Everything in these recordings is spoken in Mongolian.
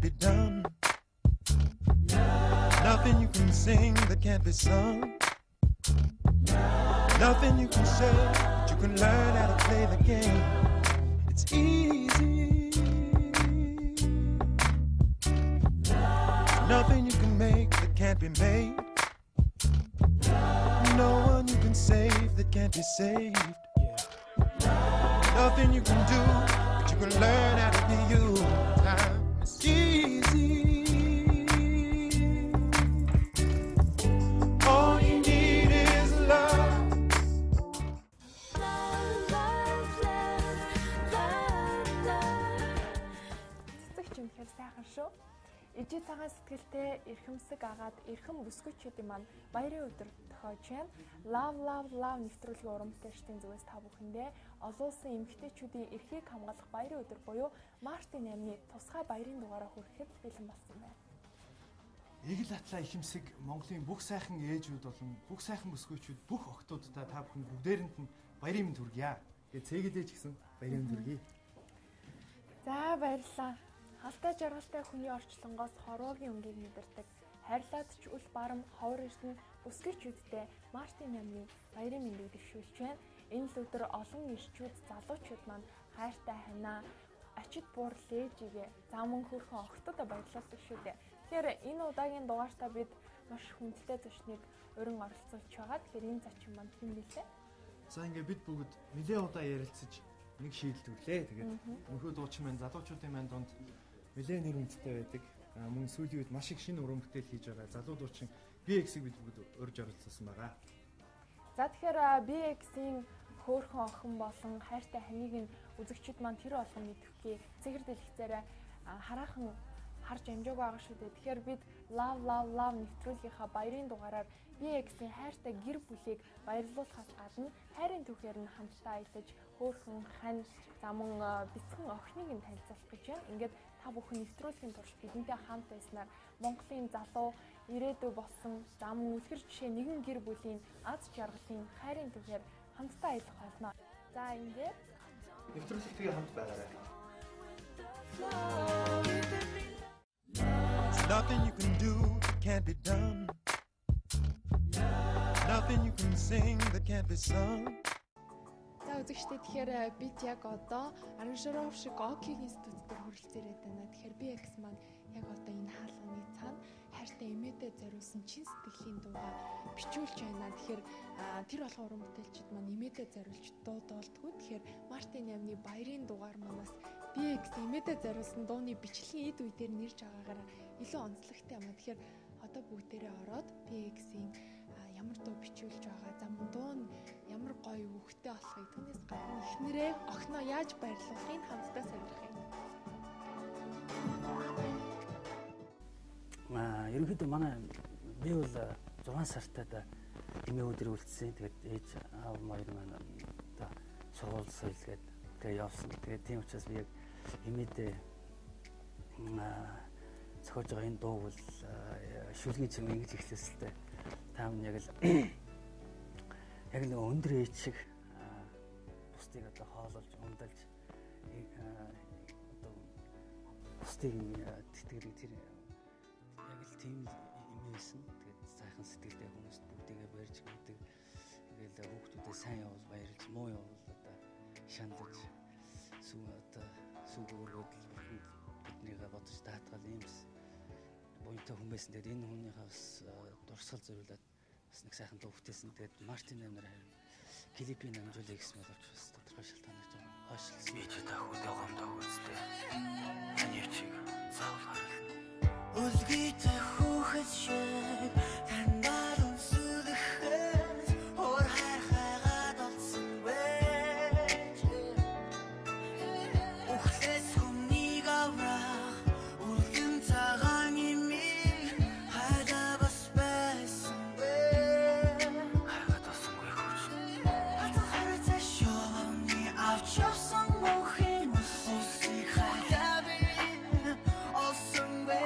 can't be done. Nothing you can sing that can't be sung. Nothing you can say, but you can learn how to play the game. It's easy. Nothing you can make that can't be made. No one you can save that can't be saved. Nothing you can do, but you can learn how to be you. Time is easy. All you need is love. Цэцэгч юм тэгэхээр сайхан шүү. Ижи цагаан сэтгэлтэй эрхэмсэг агаад эрхэм бүсгүйчүүдийн маань баярын өдөр тохиож байна. Love нэвтрүүлгийн уран бүтээлчдийн зүгээс та бүхэндээ олон улсын эмэгтэйчүүдийн эрхийг хамгаалах баярын өдөр буюу Мартин 8-ны тусгай баярын дугаараа хүрэхэд бэлэн болсон байна. Эгэл атлаа ихэмсэг Монголын бүх сайхан ээжүүд болон бүх сайхан бүсгүйчүүд бүх охтуудтай та бүхэн бүгдээрэнд нь баярын мэнд хүргье. Тэгээ цэгэлдэж гисэн баярын мэнд хүргье. За баярлалаа. Халтай жаргалтай хүний орчлонгоос хорвоогийн өнгийг мэдэрдэг хайрлаад ч үл барам ховор эрдэнэ бүсгүйчүүдтэй Мартин 8-ны баярын мэндийг дэвшүүлж байна. Энэ л өдөр олон ирчүүд залуучууд маань хайртай ханаа ачид буур лээжигээ замун хөрхөн охтодоо баярлуулдаг шүү дээ. Тэгэхээр энэ удаагийн дугаартаа бид маш хүндтэй зочныг урин оролцуулж байгаа. Тэгэхээр энэ зочин маань хэн бэлээ? За ингээ бид бүгд нэлээд удаа ярилцаж нэг шийдэлтүүлээ. Тэгээд өнөхөө дуучин маань залуучуудын маань донд нэлээд нэр хүндтэй байдаг. Мөн сүүлийн үед маш их шинэ уран бүтээл хийж байгаа. Залуу дуучин BX-ийг бид бүгд урьж оролцуулсан байгаа. За тэгэхээр BX-ийн хөөрхөн охин болон хайртай ханиг нь үзэгчид маань тэр болгон мэдвхий цэгэр дэлгэцээрээ хараахан харж амжааг байгаа шүү дээ. Тэгэхээр бид Love нэвтрүүлгийнхаа баярын дугаараар BX-ийн хайртай гэр бүлийг баярлуулахаас гадна хайрын түүхээр нь хамтдаа аялаж хөөрхөн хань замун бяцхан охиныг нь танилцуулах гэж байна. Ингээд та бүхэн нэвтрүүлгийн турш бидэнтэй хамт байснаар Монголын залуу ирээдүй болсон зам үлгэр жишээ нэгэн гэр бүлийн аз жаргалын хайрын түүхээр хамтдаа аялах болно. За ингээд нэвтрүүлэгтээ хамт байгаарай. Nothing you can do that can't be done. Nothing you can sing that can't be sung. За үзэгчдээ тэгэхээр бид яг одоо Араншаровшиг Окиг институт дээр хүрэлцээр байна. Тэгэхээр BX маань яг одоо энэ хаалганы цаана хайртай эмээдээ зориулсан чин сэтгэлийн дуугаа бичүүлж байна. Тэгэхээр тэр болгон уран бүтээлчид маань эмээдээ зориулж дуу доолдгоо. Тэгэхээр Мартин 8-ны баярын дугаар манаас BX эмээдээ зориулсан дууны бичлэгийн эд үе дээр нэрж байгаагаар илүү онцлогтой юм а. Тэгэхээр одоо бүгдээрээ ороод BX-ийн ямар дуу бичүүлж байгаа, за мөн дуу нь ямар гоё өгөхтэй болохыг түүнээс гадна эхнэрээ охиноо яаж баярлуулахыг хамтдаа сонирхох юм. Ерөнхийдөө манай би бол 6 сартад эмээ өдөр үлдсэн. Тэгээд ээж аав хоёр маань одоо сургууль соёлгээд тэгээд явсан. Тэгээд тийм учраас би яг эмээдээ зохиож байгаа энэ дуу бол шүлгийн чим ингэж эхлэсэлтэй. Таам яг л нэг өндөр ээж шиг бусдыг одоо хоололж, ундалж одоо бусдыг тэтгэдэг тэр яг л тийм эмээсэн. Тэгээд сайхан сэтгэлтэй хүмүүст бүгдийгээ барьж өгдөг. Ингээл хүүхдүүдэд сайн явуул баярлж, муу явуул одоо шандаж сүгөөргөд биднийгээ бодож даатгал юмс буянтай хүмүүсэн. Тэгээд энэ хүнийхээ бас дурсгал зориулаад бас нэг сайхан дуу бүтээсэн. Тэгээд Мартин 8-аар харин клипийг намжуулъя гэсэн боловч бас тодорхой шалтгаанаар жоо хойшлсон. Би ч та хөдөө гомдоо үзтээ. Таны чиг заавал харна. Үлгийтэй хүүхэд шиг танаар үнсүлэхэд хор хайгаад олсон байж. Ухлээс хүнийг аврах үлгэн цагаан имийг хайда бас байсан бэ. Хайгаад олсонгүй хөөч. Хатан харацаа шоуны авч явсан мохин усыг хайда би олсон бэ.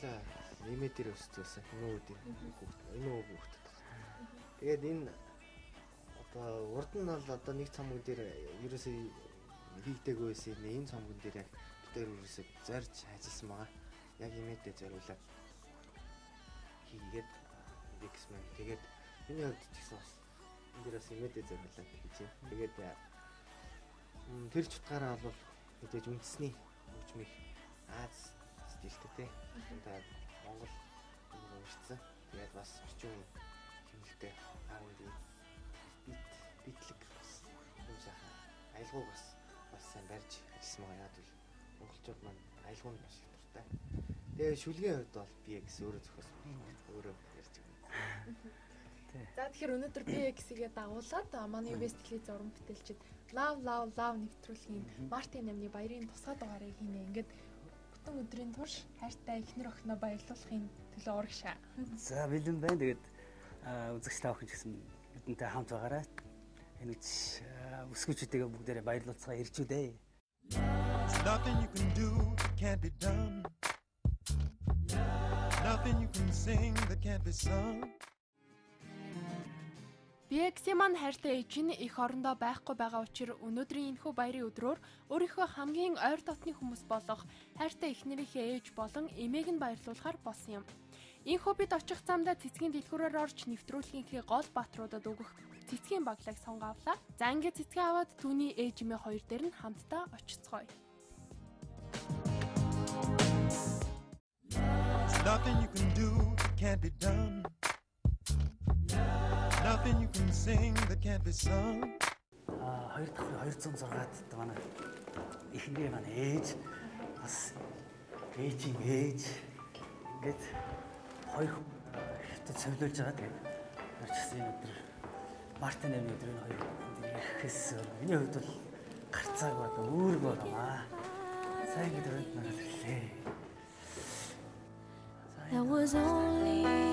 хоёлаа нэмээ дээр өсчихсэн. Энэ хүүхэд. Тэгээд энэ одоо урд нь бол одоо нэг цамгийн дээр ерөөсөө хийгдээгүй байсан. Энэ цамгийн дээр яг дээр ерөөсөө зорж ажилласан байгаа. Яг имэдээ зориулаад хийгээд X-Men тэгээд миний хувьд ч гэсэн бас энэ дээрээс имэдээ зориулаад хийж байна. Тэгээд тэр ч утгаараа бол мэдээж үндэсний хөгжмийг Аз стилтэй тэ Монгол уншсан. Тэгээд бас орчин хэмнэлтэй R&B битлэг бас юм сайхан аялгауг бас сайн барьж ажилласан байгаа. Яг л монголчууд маань аялгаунд маш их дуртай. Тэгээ шүлгийн хувьд бол би X өөрөө зохиосон. Өөрөө ярьж байгаа. За тэгэхээр өнөөдөр би X-гээ дагуулад манай Best Clip зураг бүтээлчид Love нэвтрүүлгийн Мартин намны баярын тусгай дугаарыг хийнэ. Ингээд бүтэн өдрийн турш хайртай эхнэр охиноо баярлуулахын төлөө урагшаа. За бэлэн байна. Тэгээд үзэгч та бүхэн ч гэсэн бидэнтэй хамт байгаарай. Энэ үсгүүчүүдтэйгээ бүгдээрээ баярлуулцгаа ирчүүдээ. Nothing you can do that can't be done. Nothing you can sing that can't be sung. BX маань хайртай ээж нь их орондоо байхгүй байгаа учраас өнөөдрийн энэхүү баярын өдрөөр өөрийнхөө хамгийн ойр дотны хүмүүс болох хайртай эхнэрийнхээ ээж болон эмээг нь баярлуулахаар болсон юм. Энэхүү бид очих замдаа цэцгийн дэлгүүрээр орж нэвтрүүлгийнхээ гол баатруудад өгөх цэцгийн баглыг сонгоовлаа. За ингээд цэцгээ аваад түүний ээж эмээ хоёр дээр нь хамтдаа очицгоё. Nothing you can do that can't be done. Nothing you can sing that can't be sung. 206-д манай эхнэрээ манай ээж бас ээжийн ээж ингээд хоёр хятад цовлуулж байгаа. Тэгээд орчихсан энэ өдөр Мартин намын өдрийн хоёр ирэхээс миний хувьд бол гарцааг одоо өөргөө байна. Сайн гэдэг өрөнд нараад ирлээ. That was only